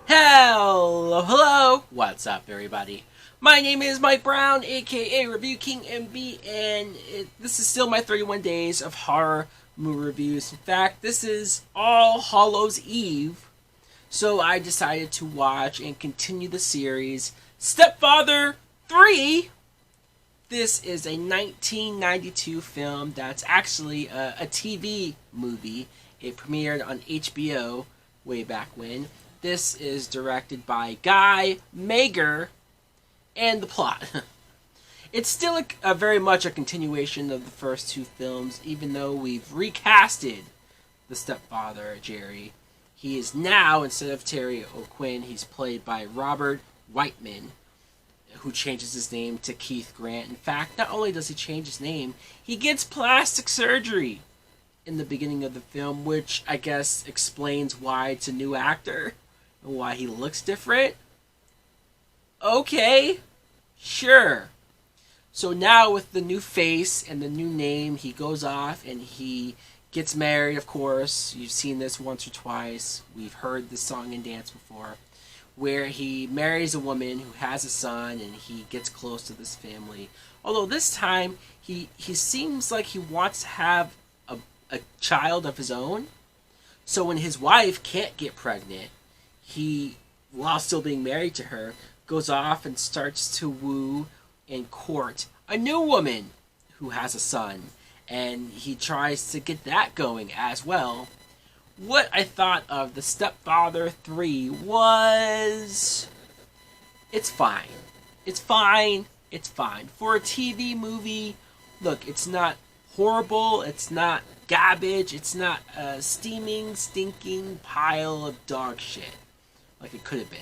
Hello, what's up, everybody? My name is Mike Brown, aka Review King MB, and this is still my 31 days of horror movie reviews. In fact, this is All Hallows Eve, so I decided to watch and continue the series Stepfather 3. This is a 1992 film that's actually a TV movie. It premiered on HBO way back when. This is directed by Guy Mager, and the plot. It's still a very much a continuation of the first two films, even though we've recasted the stepfather, Jerry. He is now, instead of Terry O'Quinn, he's played by Robert Whiteman, who changes his name to Keith Grant. In fact, not only does he change his name, he gets plastic surgery in the beginning of the film, which I guess explains why it's a new actor and why he looks different. Okay, sure. So now with the new face and the new name, he goes off and he gets married, of course. You've seen this once or twice. We've heard this song and dance before. Where he marries a woman who has a son and he gets close to this family. Although this time, he seems like he wants to have a child of his own. So when his wife can't get pregnant, he, while still being married to her, goes off and starts to woo and court a new woman who has a son. And he tries to get that going as well. What I thought of The Stepfather 3 was... It's fine. It's fine. It's fine. For a TV movie, look, it's not horrible. It's not garbage. It's not a steaming, stinking pile of dog shit like it could have been.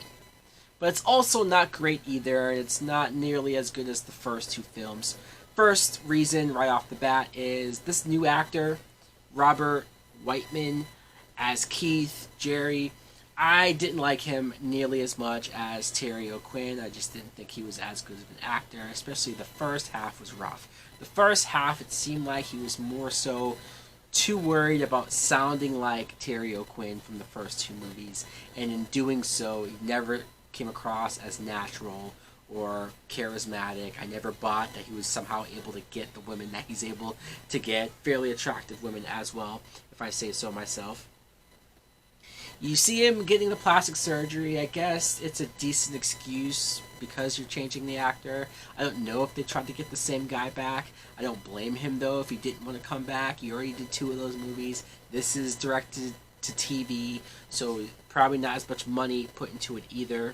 But it's also not great either. It's not nearly as good as the first two films. First reason right off the bat is this new actor, Robert Whiteman, as Keith, Jerry. I didn't like him nearly as much as Terry O'Quinn. I just didn't think he was as good of an actor, especially the first half was rough. The first half, it seemed like he was more so too worried about sounding like Terry O'Quinn from the first two movies, and in doing so, he never came across as natural or charismatic. I never bought that he was somehow able to get the women that he's able to get, fairly attractive women as well, if I say so myself. You see him getting the plastic surgery. I guess it's a decent excuse because you're changing the actor. I don't know if they tried to get the same guy back. I don't blame him, though, if he didn't want to come back. He already did two of those movies. This is directed to TV, so probably not as much money put into it either.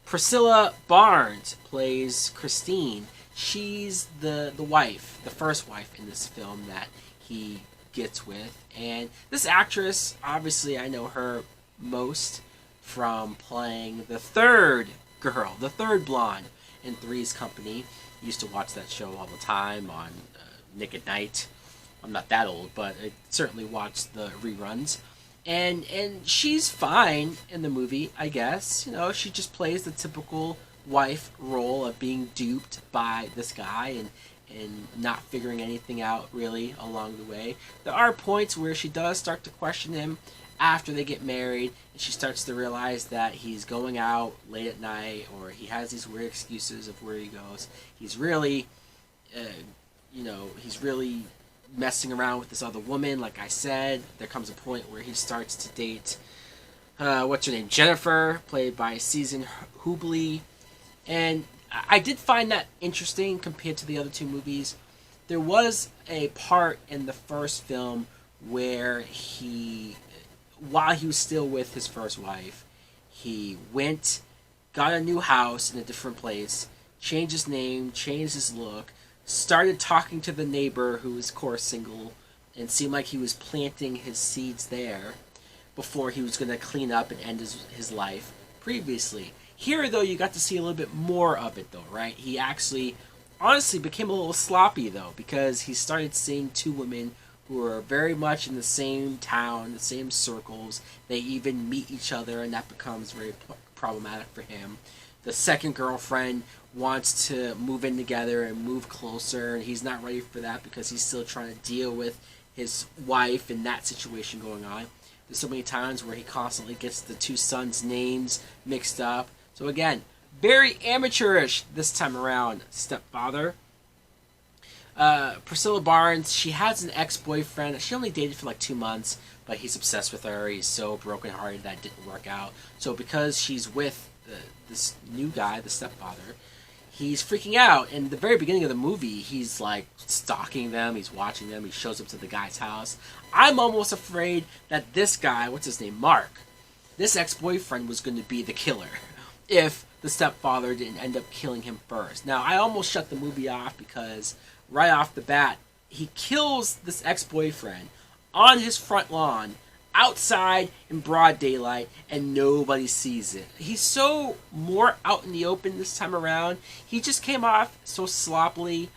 Priscilla Barnes plays Christine. She's the wife, the first wife in this film that he gets with. And this actress, obviously I know her most from playing the third girl, the third blonde in Three's Company. Used to watch that show all the time on Nick at Night. I'm not that old, but I certainly watched the reruns. And she's fine in the movie, I guess. You know, she just plays the typical wife role of being duped by this guy and not figuring anything out really along the way. There are points where she does start to question him after they get married, and she starts to realize that he's going out late at night, or he has these weird excuses of where he goes. He's really, he's really messing around with this other woman. Like I said, there comes a point where he starts to date, what's her name, Jennifer, played by Susan Hubley, and I did find that interesting compared to the other two movies. There was a part in the first film where while he was still with his first wife, he got a new house in a different place, changed his name, changed his look, started talking to the neighbor who was, of course, single, and seemed like he was planting his seeds there before he was going to clean up and end his life previously. Here, though, you got to see a little bit more of it, though, right? He actually, honestly, became a little sloppy, though, because he started seeing two women who are very much in the same town, the same circles. They even meet each other, and that becomes very problematic for him. The second girlfriend wants to move in together and move closer, and he's not ready for that because he's still trying to deal with his wife and that situation going on. There's so many times where he constantly gets the two sons' names mixed up. So again, very amateurish this time around, Stepfather. Priscilla Barnes, she has an ex-boyfriend that she only dated for like 2 months, but he's obsessed with her. He's so brokenhearted that it didn't work out. So because she's with this new guy, the stepfather, he's freaking out. In the very beginning of the movie, he's like stalking them, he's watching them, he shows up to the guy's house. I'm almost afraid that this guy, what's his name, Mark, this ex-boyfriend was going to be the killer if the stepfather didn't end up killing him first. Now, I almost shut the movie off because right off the bat, he kills this ex-boyfriend on his front lawn, outside in broad daylight, and nobody sees it. He's so more out in the open this time around. He just came off so sloppily,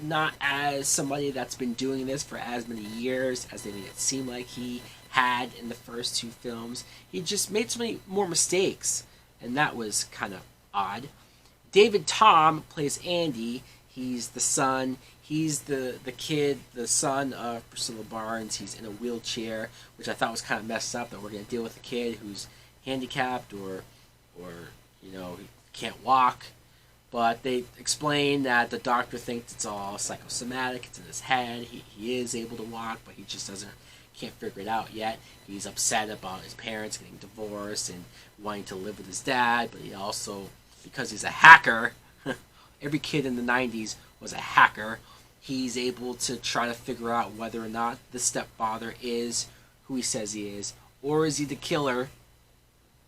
not as somebody that's been doing this for as many years as they made it seem like he had in the first two films. He just made so many more mistakes, and that was kind of odd. David Tom plays Andy. He's the son. He's the kid, the son of Priscilla Barnes. He's in a wheelchair, which I thought was kind of messed up, that we're going to deal with a kid who's handicapped or you know, can't walk. But they explain that the doctor thinks it's all psychosomatic. It's in his head. He is able to walk, but he just can't figure it out yet. He's upset about his parents getting divorced and wanting to live with his dad, but he also, because he's a hacker, every kid in the 90s was a hacker, he's able to try to figure out whether or not the stepfather is who he says he is, or is he the killer.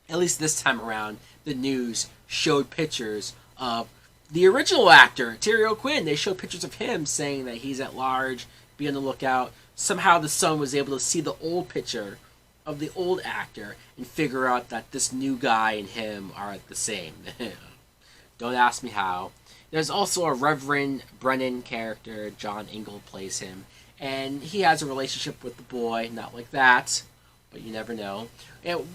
At least this time around, the news showed pictures of the original actor, Terry O'Quinn. They showed pictures of him saying that he's at large, be on the lookout. Somehow the son was able to see the old picture of the old actor and figure out that this new guy and him are the same. Don't ask me how. There's also a Reverend Brennan character. John Ingle plays him. And he has a relationship with the boy. Not like that, but you never know.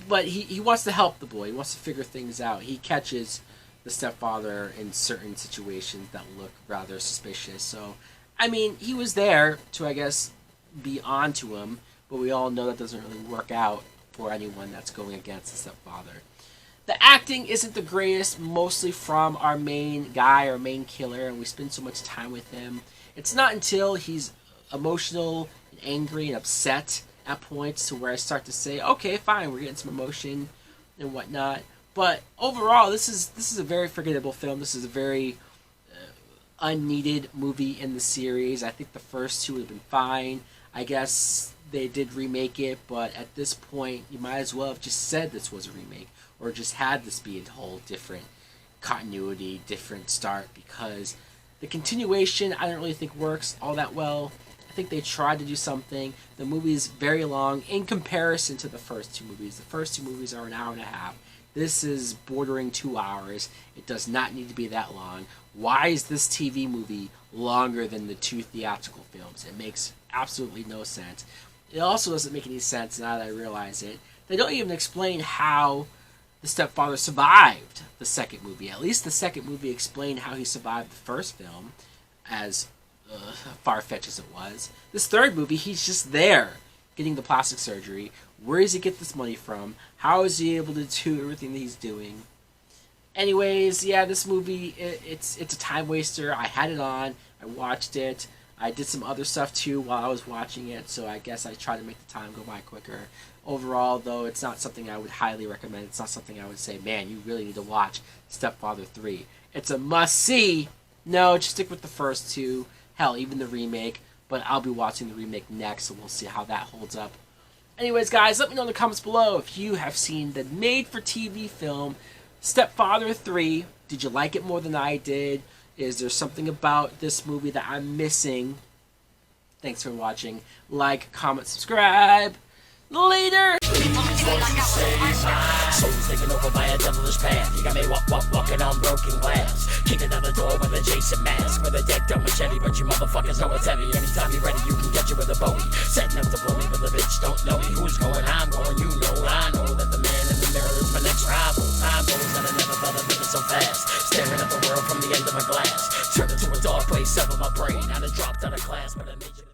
But he wants to help the boy. He wants to figure things out. He catches the stepfather in certain situations that look rather suspicious. So, I mean, he was there to, I guess, be on to him. But we all know that doesn't really work out for anyone that's going against the stepfather. The acting isn't the greatest, mostly from our main guy, our main killer, and we spend so much time with him. It's not until he's emotional and angry and upset at points to where I start to say, okay, fine, we're getting some emotion and whatnot. But overall, this is a very forgettable film. This is a very unneeded movie in the series. I think the first two would have been fine. I guess they did remake it, but at this point, you might as well have just said this was a remake, or just had this be a whole different continuity, different start, because the continuation I don't really think works all that well. I think they tried to do something. The movie is very long in comparison to the first two movies. The first two movies are an hour and a half. This is bordering 2 hours. It does not need to be that long. Why is this TV movie longer than the two theatrical films? It makes absolutely no sense. It also doesn't make any sense now that I realize it. They don't even explain how the stepfather survived the second movie. At least the second movie explained how he survived the first film, as far-fetched as it was. This third movie, he's just there, getting the plastic surgery. Where does he get this money from? How is he able to do everything that he's doing? Anyways, yeah, this movie, it's a time waster. I had it on. I watched it. I did some other stuff too while I was watching it, so I guess I tried to make the time go by quicker. Overall, though, it's not something I would highly recommend. It's not something I would say, man, you really need to watch Stepfather 3. It's a must-see. No, just stick with the first two. Hell, even the remake. But I'll be watching the remake next, so we'll see how that holds up. Anyways, guys, let me know in the comments below if you have seen the made-for-TV film Stepfather 3. Did you like it more than I did? Is there something about this movie that I'm missing? Thanks for watching. Like, comment, subscribe. Later! Souls taken over by a devilish path. You got me walking on broken glass. Kicking down the door with a Jason mask. With a deck done machete, but you motherfuckers know it's heavy. Anytime you're ready, you can get you with a Bowie. Setting up to blow me, but the bitch don't know me. Who's going? I'm going. You know I know that the man in the mirror is my next rival. Time goes and I never thought I'd make it so fast. Staring at the world from the end of my glass. Turned into a dark place, severed my brain. I done dropped out of class, but I made you.